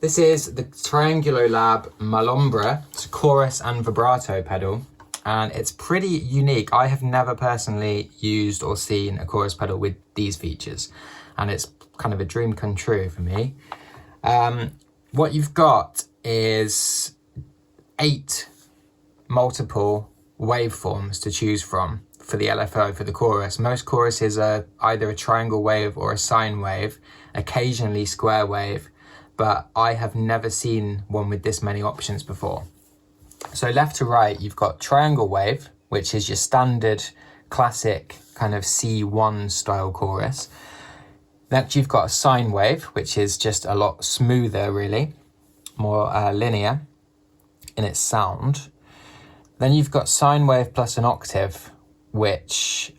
This is the Triungulo Lab Malombra. It's a chorus and vibrato pedal, and it's pretty unique. I have never personally used or seen a chorus pedal with these features, and it's kind of a dream come true for me. What you've got is 8 multiple waveforms to choose from for the LFO, for the chorus. Most choruses are either a triangle wave or a sine wave, occasionally square wave, but I have never seen one with this many options before. So left to right, you've got triangle wave, which is your standard classic kind of C1 style chorus. Next, you've got a sine wave, which is just a lot smoother, really, more linear in its sound. Then you've got sine wave plus an octave, which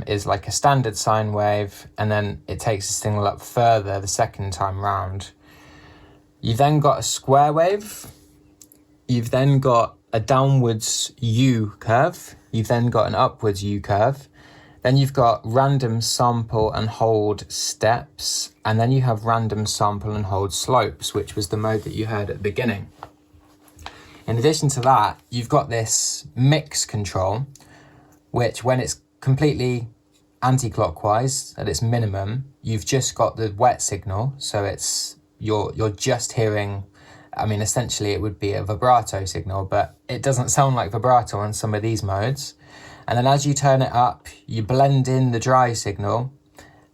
is like a standard sine wave, and then it takes the signal up further the second time round. You've then got a square wave. You've then got a downwards U curve. You've then got an upwards U curve. Then you've got random sample and hold steps. And then you have random sample and hold slopes, which was the mode that you heard at the beginning. In addition to that, you've got this mix control, which when it's completely anti-clockwise at its minimum, you've just got the wet signal. So it's you're just hearing, I mean, essentially it would be a vibrato signal, but it doesn't sound like vibrato on some of these modes. And then as you turn it up, you blend in the dry signal.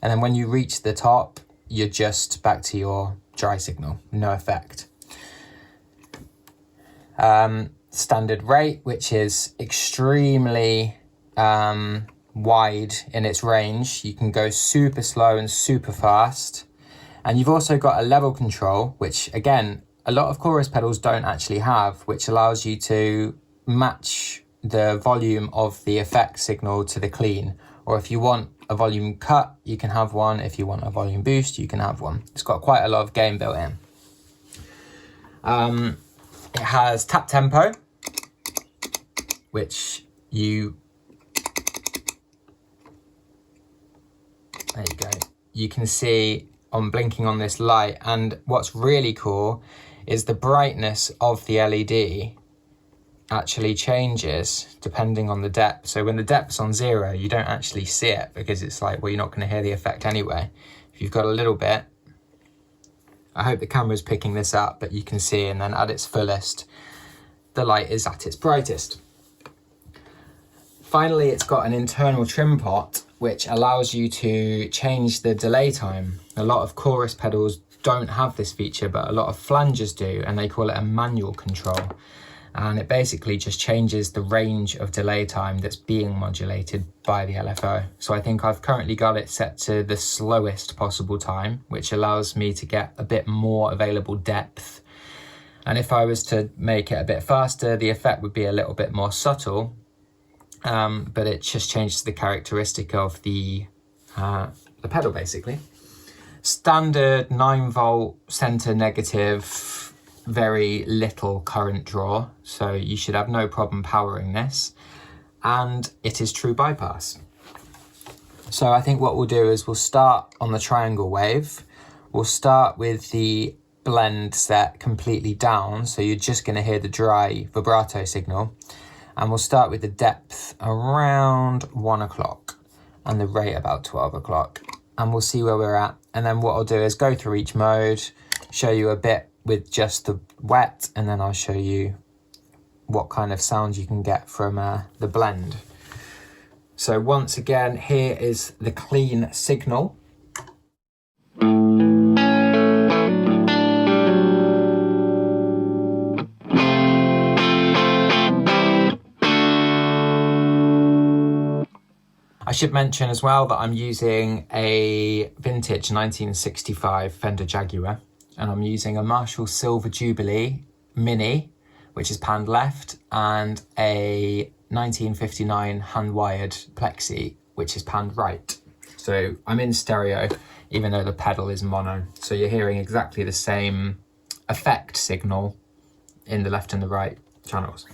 And then when you reach the top, you're just back to your dry signal, no effect. Standard rate, which is extremely wide in its range. You can go super slow and super fast. And you've also got a level control, which again, a lot of chorus pedals don't actually have, which allows you to match the volume of the effect signal to the clean. Or if you want a volume cut, you can have one. If you want a volume boost, you can have one. It's got quite a lot of gain built in. It has tap tempo, which there you go. You can see on blinking on this light. And what's really cool is the brightness of the LED actually changes depending on the depth. So when the depth's on 0, you don't actually see it because it's like, well, you're not going to hear the effect anyway. If you've got a little bit, I hope the camera's picking this up, but you can see, and then at its fullest, the light is at its brightest. Finally, it's got an internal trimpot, which allows you to change the delay time. A lot of chorus pedals don't have this feature, but a lot of flangers do, and they call it a manual control. And it basically just changes the range of delay time that's being modulated by the LFO. So I think I've currently got it set to the slowest possible time, which allows me to get a bit more available depth. And if I was to make it a bit faster, the effect would be a little bit more subtle, but it just changes the characteristic of the pedal basically. Standard 9-volt center negative, very little current draw, so you should have no problem powering this, and it is true bypass. So I think what we'll do is we'll start on the triangle wave. We'll start with the blend set completely down, so you're just going to hear the dry vibrato signal, and we'll start with the depth around 1 o'clock and the rate about 12 o'clock, and we'll see where we're at. And then what I'll do is go through each mode, show you a bit with just the wet, and then I'll show you what kind of sound you can get from the blend. So once again, here is the clean signal. I should mention as well that I'm using a vintage 1965 Fender Jaguar, and I'm using a Marshall Silver Jubilee Mini, which is panned left, and a 1959 hand-wired Plexi, which is panned right. So I'm in stereo, even though the pedal is mono. So you're hearing exactly the same effect signal in the left and the right channels.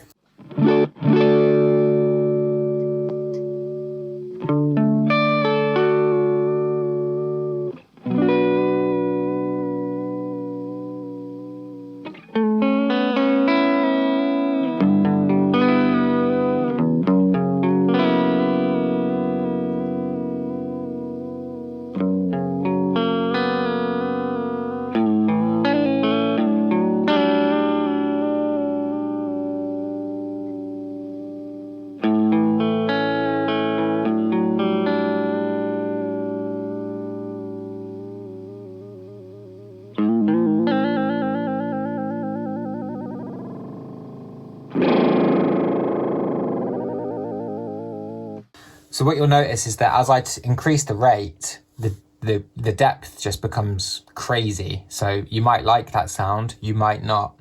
So what you'll notice is that as I increase the rate, the depth just becomes crazy. So you might like that sound, you might not.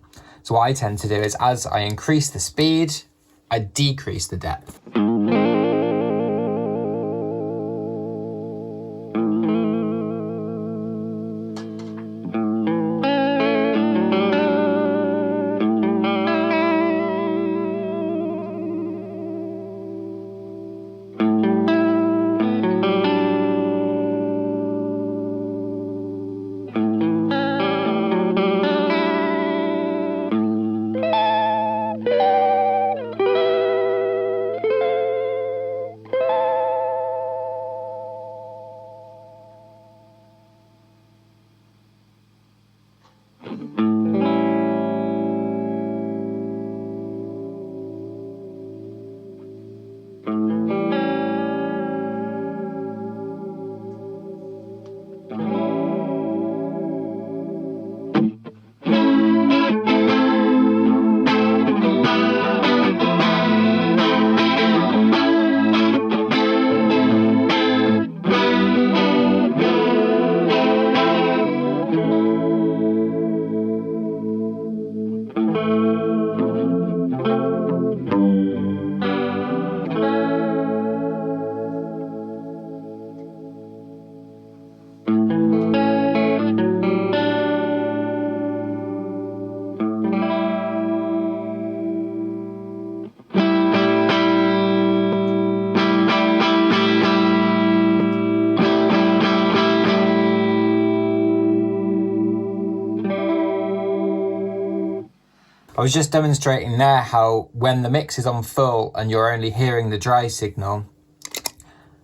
So what I tend to do is as I increase the speed, I decrease the depth. I was just demonstrating there how when the mix is on full and you're only hearing the dry signal,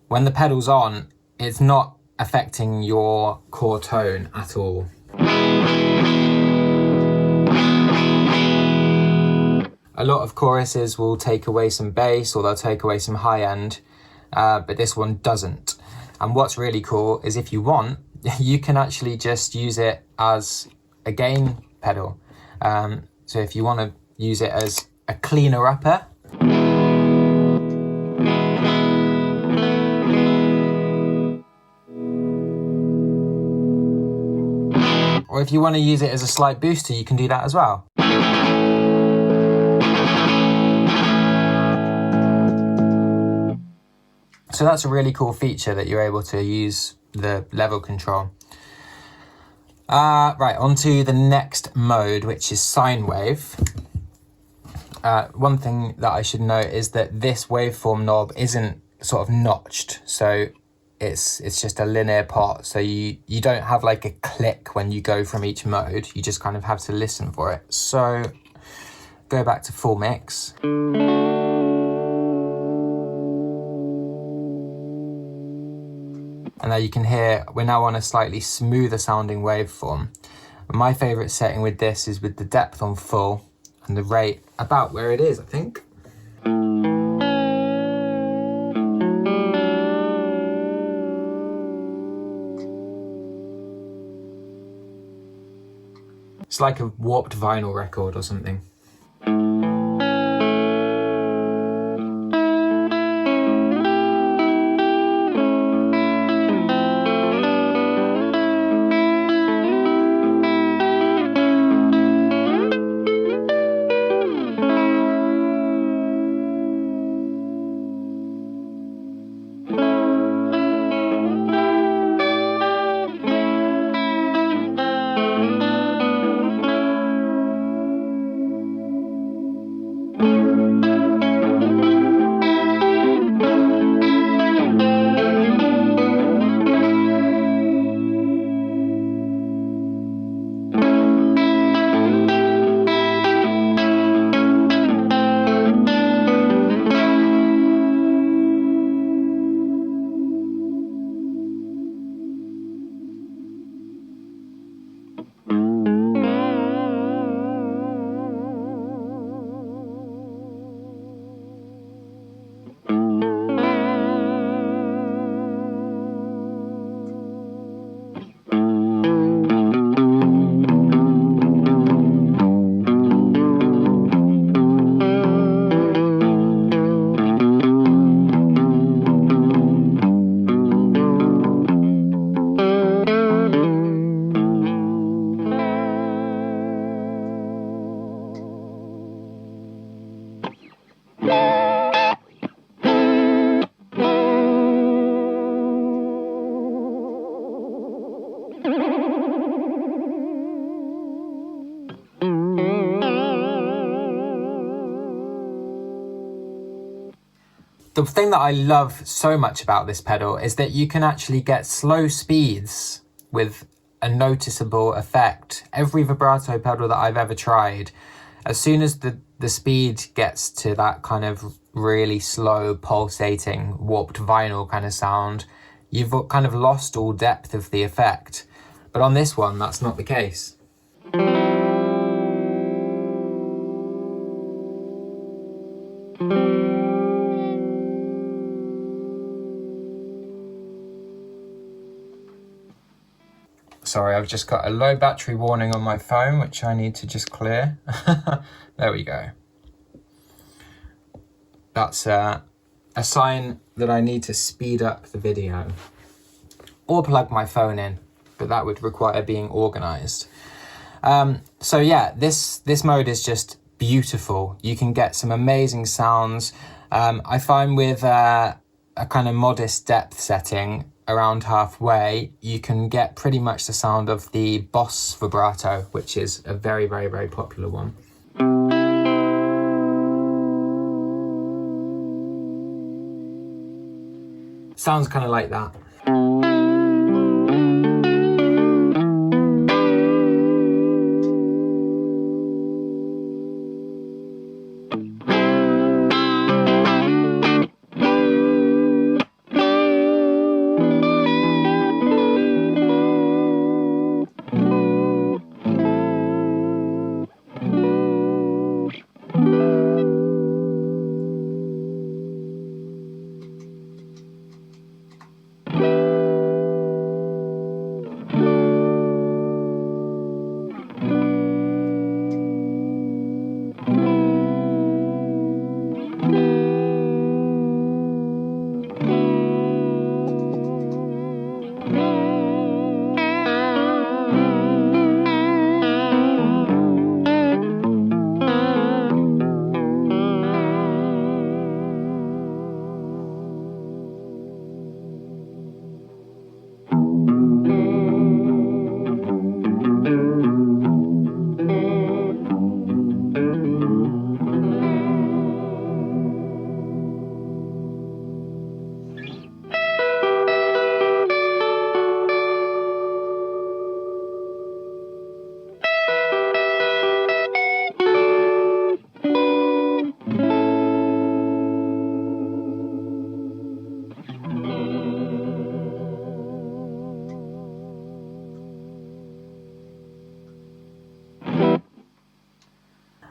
when the pedal's on, it's not affecting your core tone at all. A lot of choruses will take away some bass or they'll take away some high end, but this one doesn't. And what's really cool is if you want, you can actually just use it as a gain pedal. So if you want to use it as a cleaner upper, or if you want to use it as a slight booster, you can do that as well. So that's a really cool feature that you're able to use the level control. Right, on to the next mode, which is sine wave. One thing that I should note is that this waveform knob isn't sort of notched, so it's just a linear pot, so you don't have like a click when you go from each mode, you just kind of have to listen for it. So go back to full mix. And there you can hear we're now on a slightly smoother sounding waveform. My favourite setting with this is with the depth on full and the rate about where it is, I think. It's like a warped vinyl record or something. The thing that I love so much about this pedal is that you can actually get slow speeds with a noticeable effect. Every vibrato pedal that I've ever tried, as soon as the speed gets to that kind of really slow, pulsating, warped vinyl kind of sound, you've kind of lost all depth of the effect. But on this one, that's not the case. Sorry, I've just got a low battery warning on my phone, which I need to just clear. There we go. That's a sign that I need to speed up the video. Or plug my phone in, but that would require being organised. So yeah, this mode is just beautiful. You can get some amazing sounds. I find with a kind of modest depth setting, around halfway, you can get pretty much the sound of the Boss vibrato, which is a very, very, very popular one. Sounds kind of like that.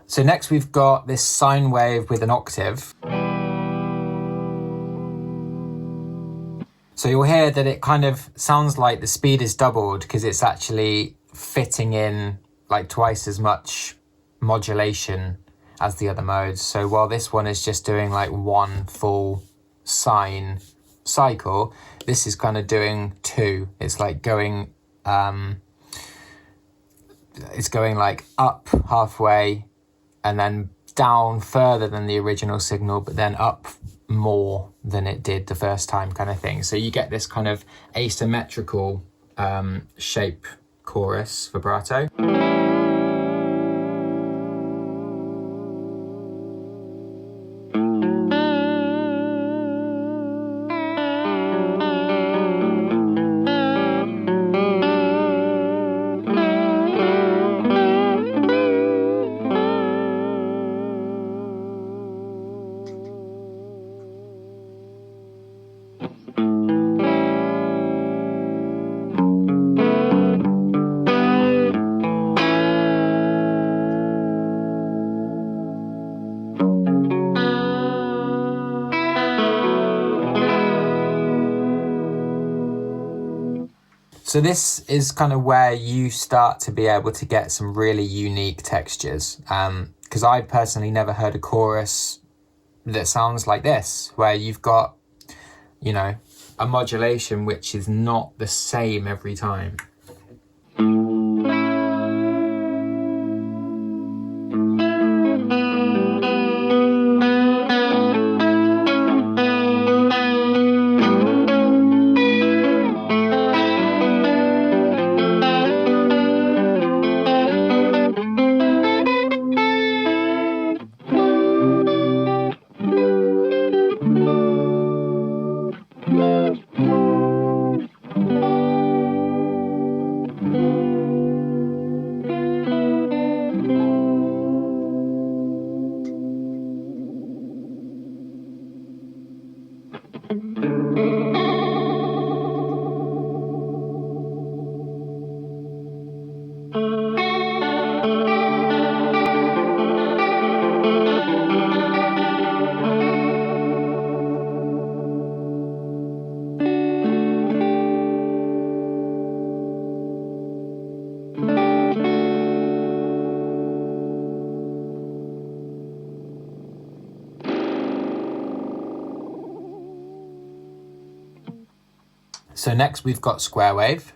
So next we've got this sine wave with an octave. So you'll hear that it kind of sounds like the speed is doubled because it's actually fitting in like twice as much modulation as the other modes. So while this one is just doing like one full sine cycle, this is kind of doing two. It's like going, it's going like up halfway and then down further than the original signal, but then up more than it did the first time kind of thing. So you get this kind of asymmetrical shape chorus vibrato. So this is kind of where you start to be able to get some really unique textures. Because I've personally never heard a chorus that sounds like this, where you've got, you know, a modulation which is not the same every time. So next we've got square wave.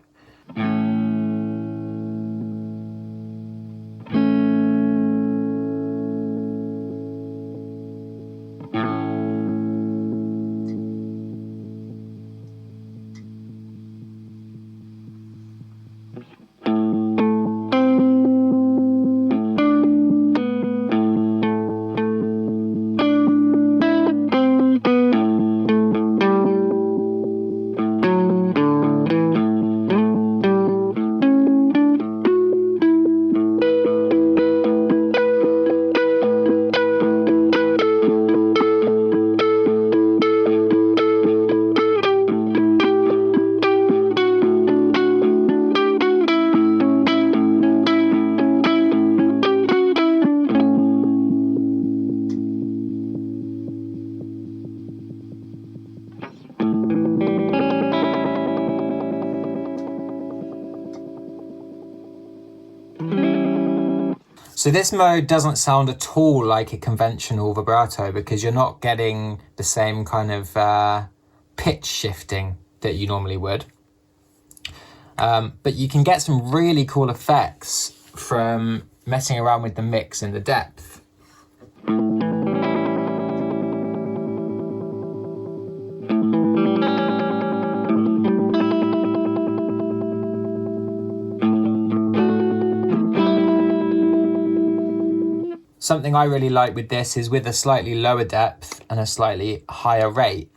So this mode doesn't sound at all like a conventional vibrato because you're not getting the same kind of pitch shifting that you normally would. But you can get some really cool effects from messing around with the mix and the depth. Something I really like with this is with a slightly lower depth and a slightly higher rate,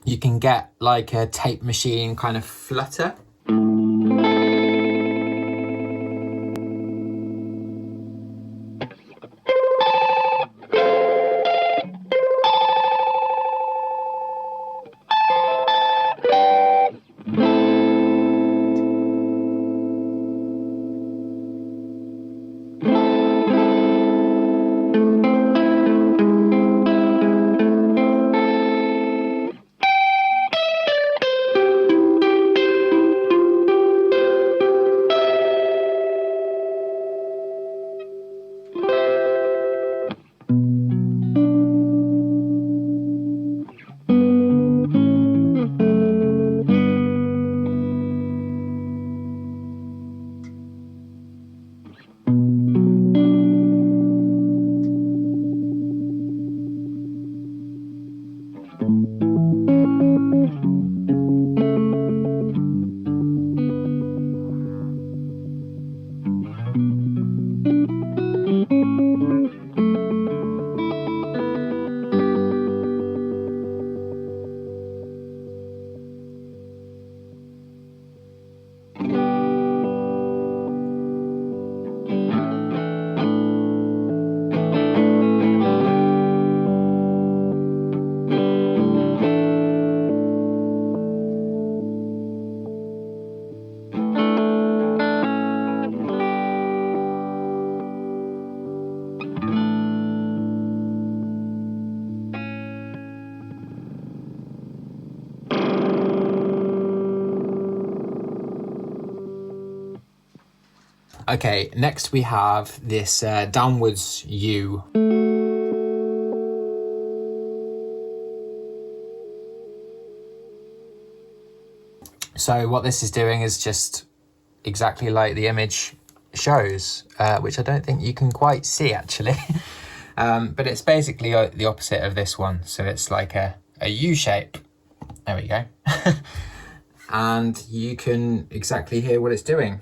you can get like a tape machine kind of flutter. Okay, next we have this downwards U. So what this is doing is just exactly like the image shows, which I don't think you can quite see actually. But it's basically the opposite of this one. So it's like a U shape. There we go. And you can exactly hear what it's doing.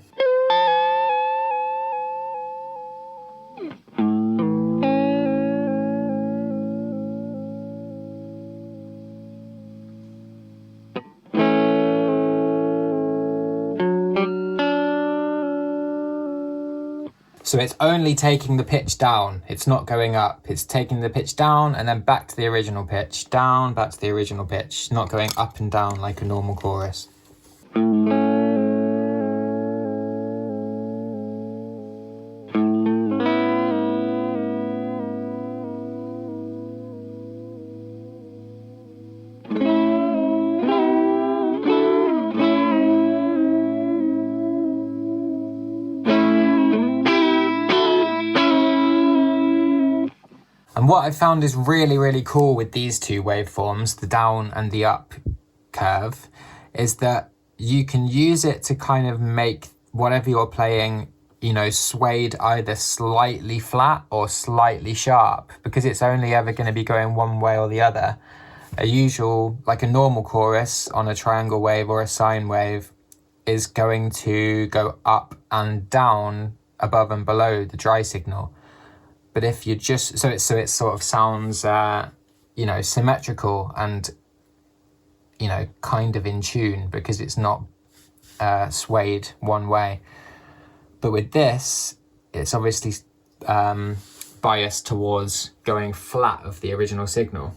So it's only taking the pitch down, it's not going up. It's taking the pitch down and then back to the original pitch, down, back to the original pitch, not going up and down like a normal chorus. And what I found is really, really cool with these two waveforms, the down and the up curve, is that you can use it to kind of make whatever you're playing, you know, swayed either slightly flat or slightly sharp, because it's only ever going to be going one way or the other. A usual, like a normal chorus on a triangle wave or a sine wave is going to go up and down, above and below the dry signal. But if you just, so it sort of sounds, you know, symmetrical and, you know, kind of in tune, because it's not swayed one way. But with this, it's obviously biased towards going flat of the original signal.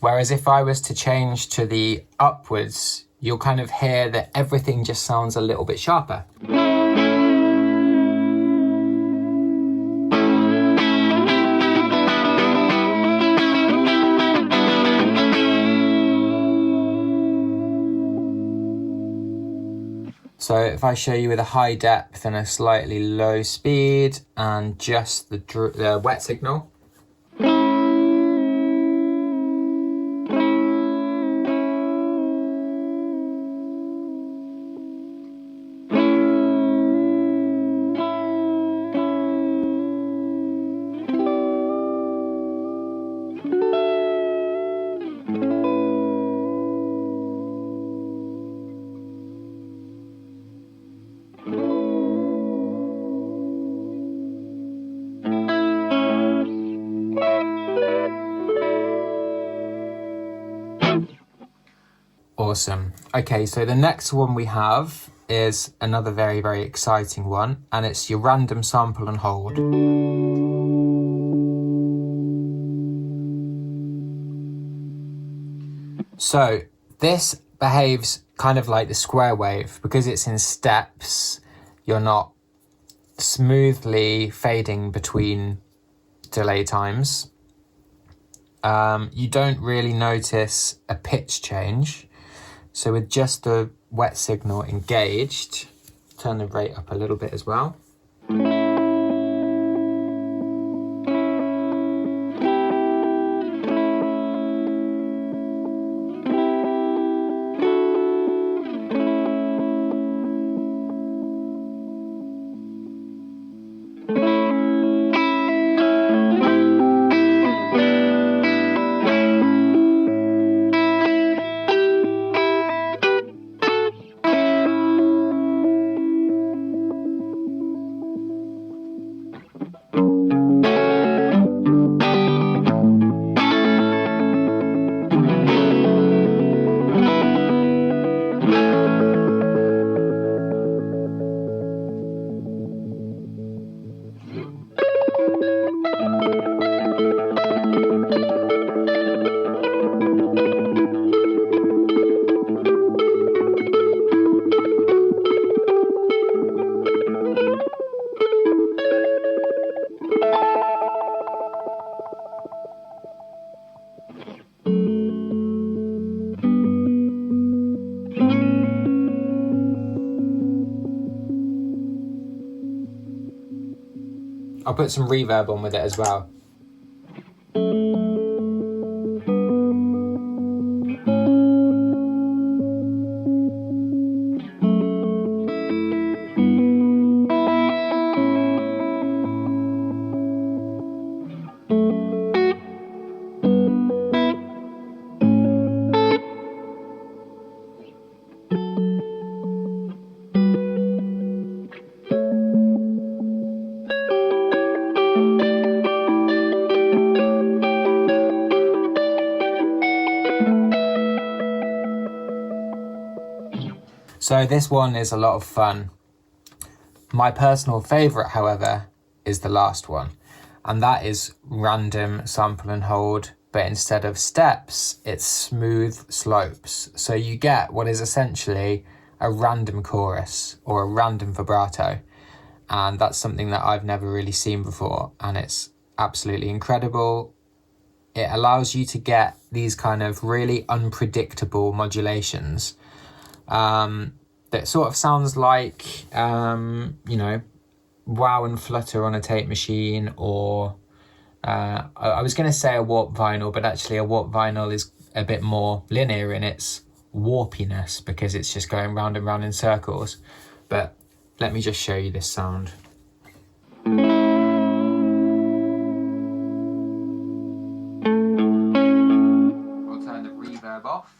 Whereas if I was to change to the upwards, you'll kind of hear that everything just sounds a little bit sharper. So if I show you with a high depth and a slightly low speed and just the wet signal. Awesome. Okay, so the next one we have is another very, very exciting one, and it's your random sample and hold. So this behaves kind of like the square wave, because it's in steps. You're not smoothly fading between delay times. You don't really notice a pitch change. So with just the wet signal engaged, turn the rate up a little bit as well. I'll put some reverb on with it as well. So this one is a lot of fun. My personal favourite, however, is the last one, and that is random sample and hold, but instead of steps, it's smooth slopes. So you get what is essentially a random chorus or a random vibrato, and that's something that I've never really seen before, and it's absolutely incredible. It allows you to get these kind of really unpredictable modulations that sort of sounds like, you know, wow and flutter on a tape machine, or I was going to say a warp vinyl, but actually a warp vinyl is a bit more linear in its warpiness because it's just going round and round in circles. But let me just show you this sound. We'll turn the reverb off.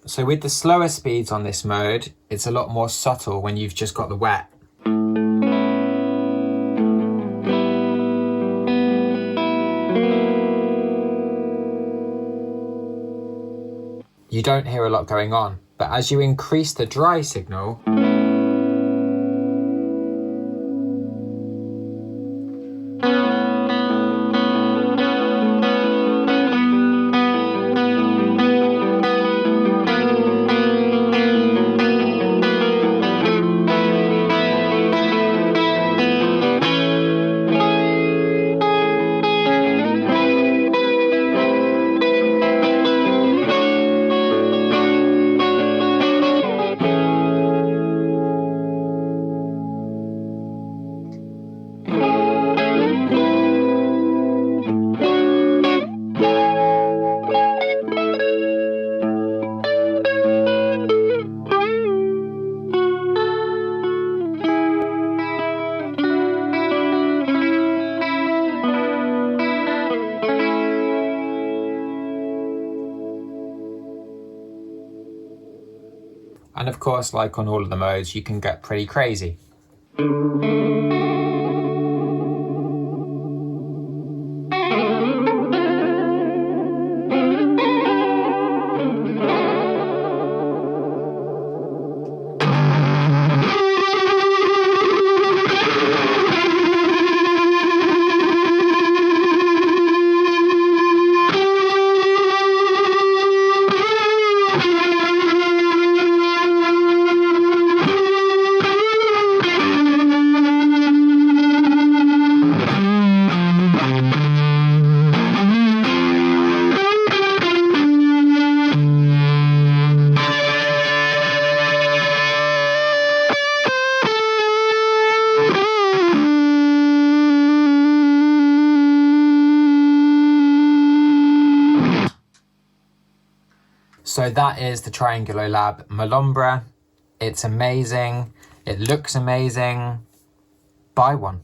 So with the slower speeds on this mode, it's a lot more subtle when you've just got the wet. You don't hear a lot going on, but as you increase the dry signal, and of course, like on all of the modes, you can get pretty crazy. So that is the Triungulo Lab Malombra. It's amazing. It looks amazing. Buy one.